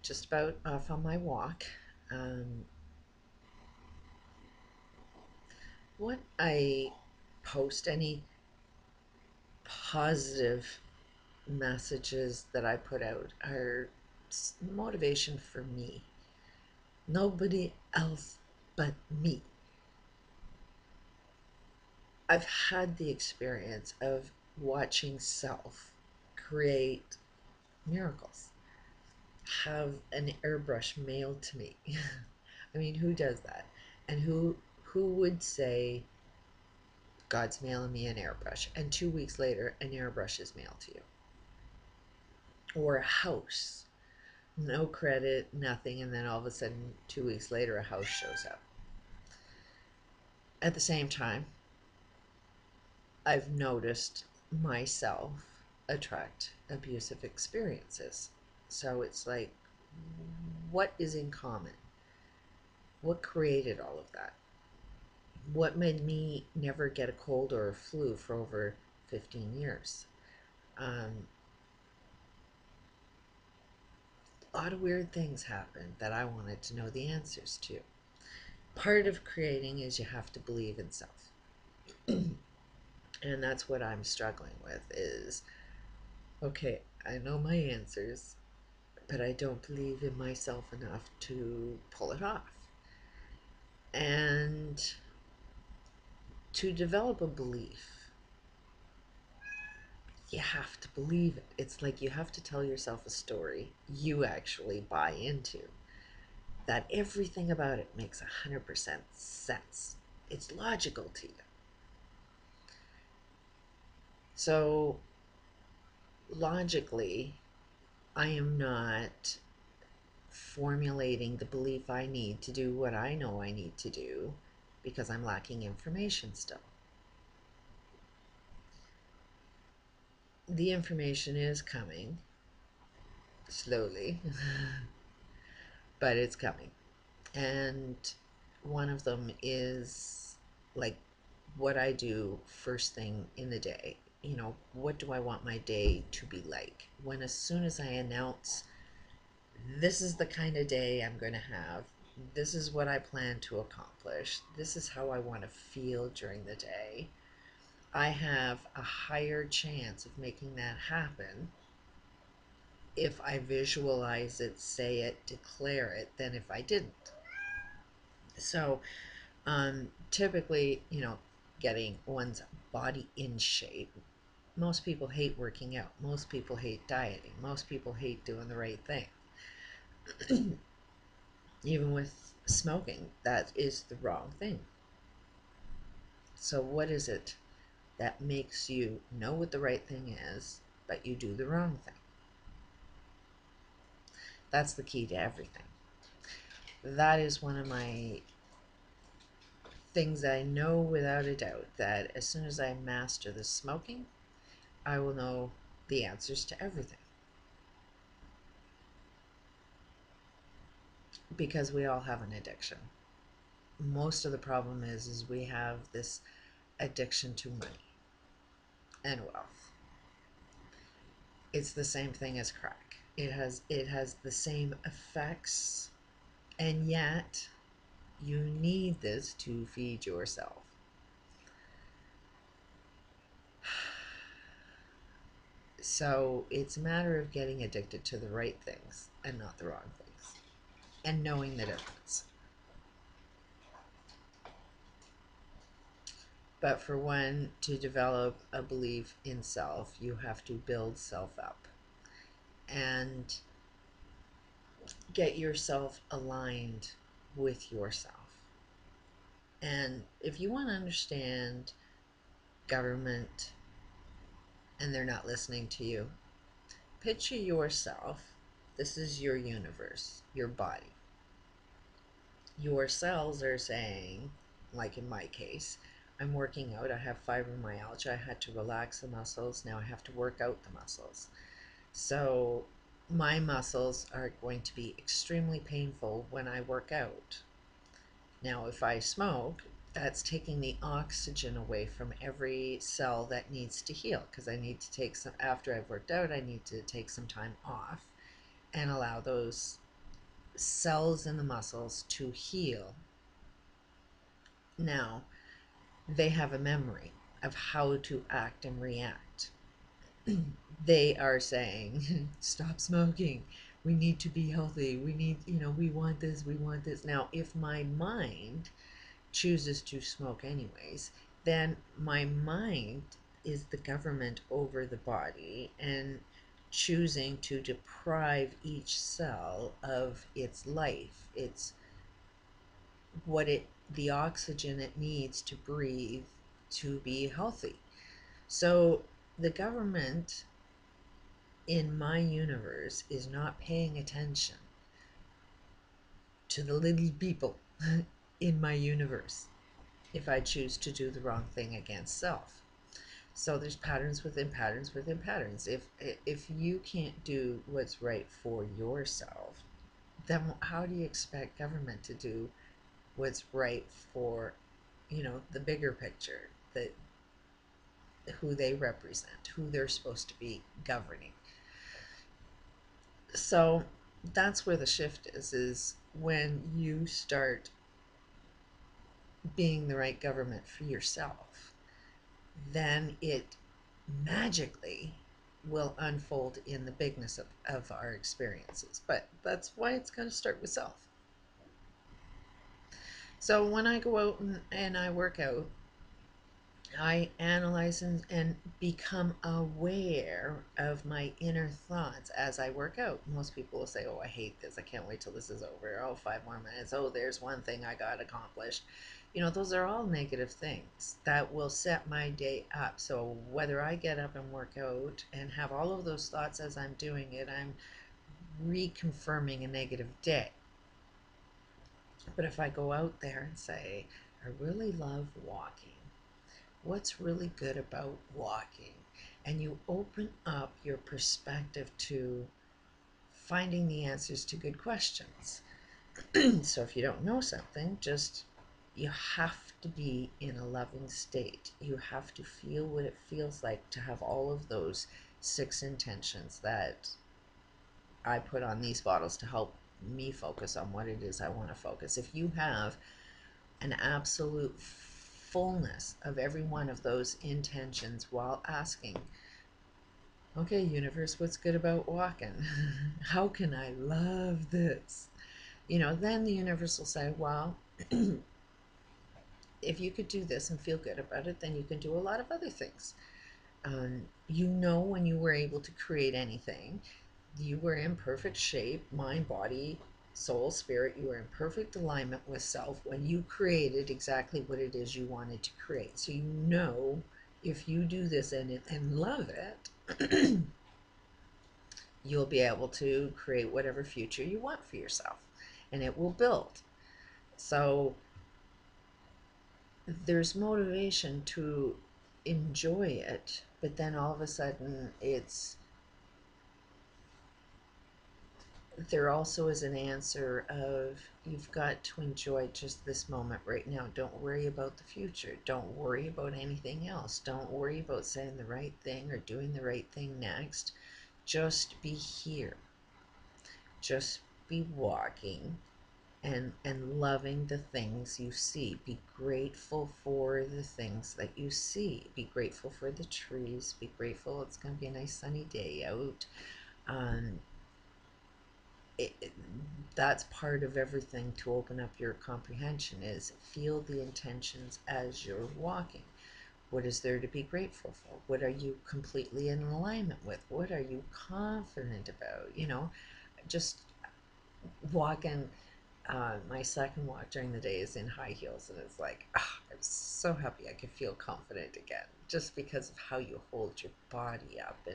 just about off on my walk. Um, what I post, any positive messages that I put out are motivation for me. Nobody else but me. I've had the experience of watching self create miracles, have an airbrush mailed to me. I mean, who does that? And who would say God's mailing me an airbrush and 2 weeks later an airbrush is mailed to you? Or a house, no credit, nothing, and then all of a sudden 2 weeks later a house shows up. At the same time, I've noticed myself attract abusive experiences. So it's like, what is in common? What created all of that? What made me never get a cold or a flu for over 15 years? Um, a lot of weird things happened that I wanted to know the answers to. Part of creating is you have to believe in self. And that's what I'm struggling with is, okay, I know my answers, but I don't believe in myself enough to pull it off. And to develop a belief, you have to believe it. It's like you have to tell yourself a story you actually buy into, that everything about it makes 100% sense. It's logical to you. So, logically, I am not formulating the belief I need to do what I know I need to do because I'm lacking information still. The information is coming slowly, but it's coming. And one of them is like what I do first thing in the day. What do I want my day to be like? When as soon as I announce this is the kind of day I'm going to have, this is what I plan to accomplish, this is how I want to feel during the day, I have a higher chance of making that happen if I visualize it, say it, declare it, than if I didn't. So, typically, getting one's body in shape. Most people hate working out. Most people hate dieting. Most people hate doing the right thing. Even with smoking, that is the wrong thing. So, what is it that makes you know what the right thing is, but you do the wrong thing? That's the key to everything. That is one of my things that I know without a doubt, that as soon as I master the smoking, I will know the answers to everything. Because we all have an addiction. Most of the problem is we have this addiction to money and wealth. It's the same thing as crack. It has the same effects, and yet you need this to feed yourself. So it's a matter of getting addicted to the right things and not the wrong things, and knowing the difference. But for one to develop a belief in self, you have to build self up and get yourself aligned with yourself. And if you want to understand government and they're not listening to you, picture yourself. This is your universe, your body. Your cells are saying, like in my case, I'm working out, I have fibromyalgia, I had to relax the muscles, now I have to work out the muscles. So my muscles are going to be extremely painful when I work out. Now, if I smoke, that's taking the oxygen away from every cell that needs to heal, because I need to take some, after I've worked out, I need to take some time off and allow those cells in the muscles to heal. Now, they have a memory of how to act and react. They are saying, stop smoking. We need to be healthy. We need, we want this, we want this. Now, if my mind chooses to smoke anyways, then my mind is the government over the body and choosing to deprive each cell of its life, its the oxygen it needs to breathe to be healthy. So the government in my universe is not paying attention to the little people in my universe if I choose to do the wrong thing against self. So there's patterns within patterns within patterns. If you can't do what's right for yourself, then how do you expect government to do what's right for, the bigger picture, that who they represent, who they're supposed to be governing? So that's where the shift is when you start being the right government for yourself, then it magically will unfold in the bigness of our experiences. But that's why it's going to start with self. So when I go out and I work out, I analyze and become aware of my inner thoughts as I work out. Most people will say, oh, I hate this. I can't wait till this is over. Oh, 5 more minutes. Oh, there's one thing I got accomplished. Those are all negative things that will set my day up. So whether I get up and work out and have all of those thoughts as I'm doing it, I'm reconfirming a negative day. But if I go out there and say, I really love walking, what's really good about walking? And you open up your perspective to finding the answers to good questions. So if you don't know something, you have to be in a loving state. You have to feel what it feels like to have all of those 6 intentions that I put on these bottles to help me focus on what it is I want to focus. If you have an absolute fullness of every one of those intentions while asking, okay, universe, what's good about walking? How can I love this? Then the universe will say, well, if you could do this and feel good about it, then you can do a lot of other things. When you were able to create anything, you were in perfect shape, mind, body, soul, spirit. You were in perfect alignment with self when you created exactly what it is you wanted to create. So if you do this and love it, you'll be able to create whatever future you want for yourself, and it will build. So there's motivation to enjoy it, but then all of a sudden there also is an answer of, you've got to enjoy just this moment right now. Don't worry about the future. Don't worry about anything else. Don't worry about saying the right thing or doing the right thing next. Just be here. Just be walking and loving the things you see. Be grateful for the things that you see. Be grateful for the trees. Be grateful it's going to be a nice sunny day out. That's part of everything to open up your comprehension, is feel the intentions as you're walking. What is there to be grateful for? What are you completely in alignment with? What are you confident about? Just walking. My second walk during the day is in high heels, and it's like, I'm so happy I can feel confident again, just because of how you hold your body up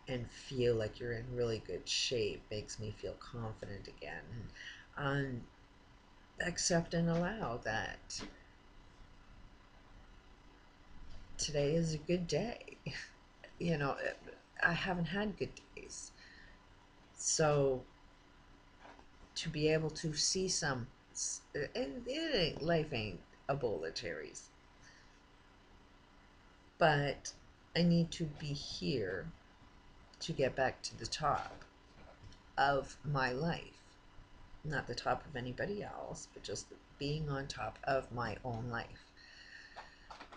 and feel like you're in really good shape makes me feel confident again. And accept and allow that today is a good day. I haven't had good days. So to be able to see life ain't a bowl of cherries, but I need to be here to get back to the top of my life. not the top of anybody else, but just being on top of my own life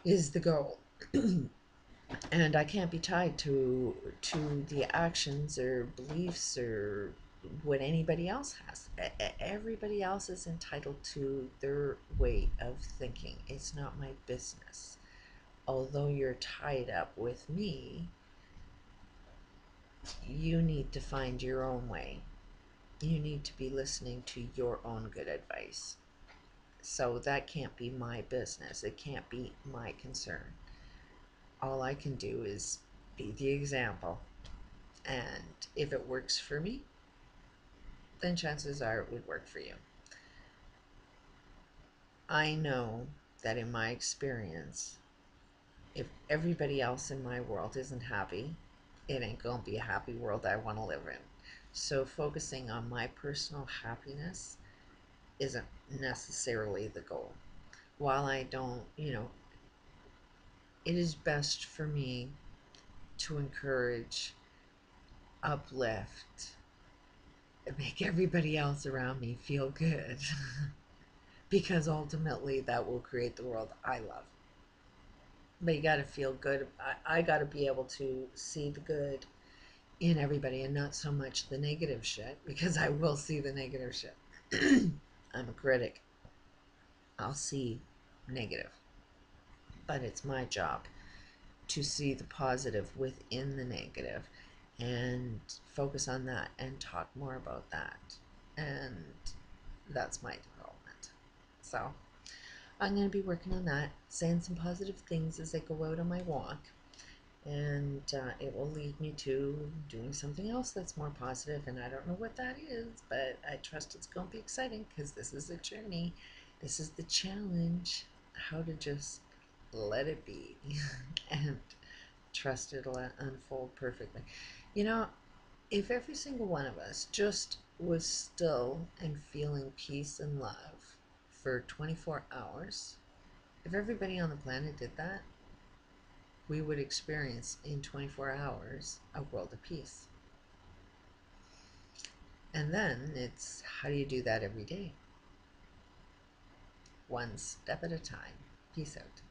is the goal. And I can't be tied to the actions or beliefs or what anybody else has. Everybody else is entitled to their way of thinking. It's not my business. Although you're tied up with me, you need to find your own way. You need to be listening to your own good advice. So that can't be my business. It can't be my concern. All I can do is be the example. And if it works for me, then chances are it would work for you. I know that in my experience, if everybody else in my world isn't happy, it ain't gonna be a happy world I want to live in. So focusing on my personal happiness isn't necessarily the goal. While I don't, it is best for me to encourage, uplift, and make everybody else around me feel good. Because ultimately that will create the world I love. But you got to feel good. I got to be able to see the good in everybody and not so much the negative shit, because I will see the negative shit. I'm a critic. I'll see negative. But it's my job to see the positive within the negative and focus on that and talk more about that. And that's my development. So I'm going to be working on that, saying some positive things as I go out on my walk. And it will lead me to doing something else that's more positive, and I don't know what that is, but I trust it's going to be exciting because this is a journey. This is the challenge, how to just let it be and trust it'll unfold perfectly. You know, if every single one of us just was still and feeling peace and love for 24 hours, if everybody on the planet did that, we would experience in 24 hours a world of peace. And then it's how do you do that every day? One step at a time. Peace out.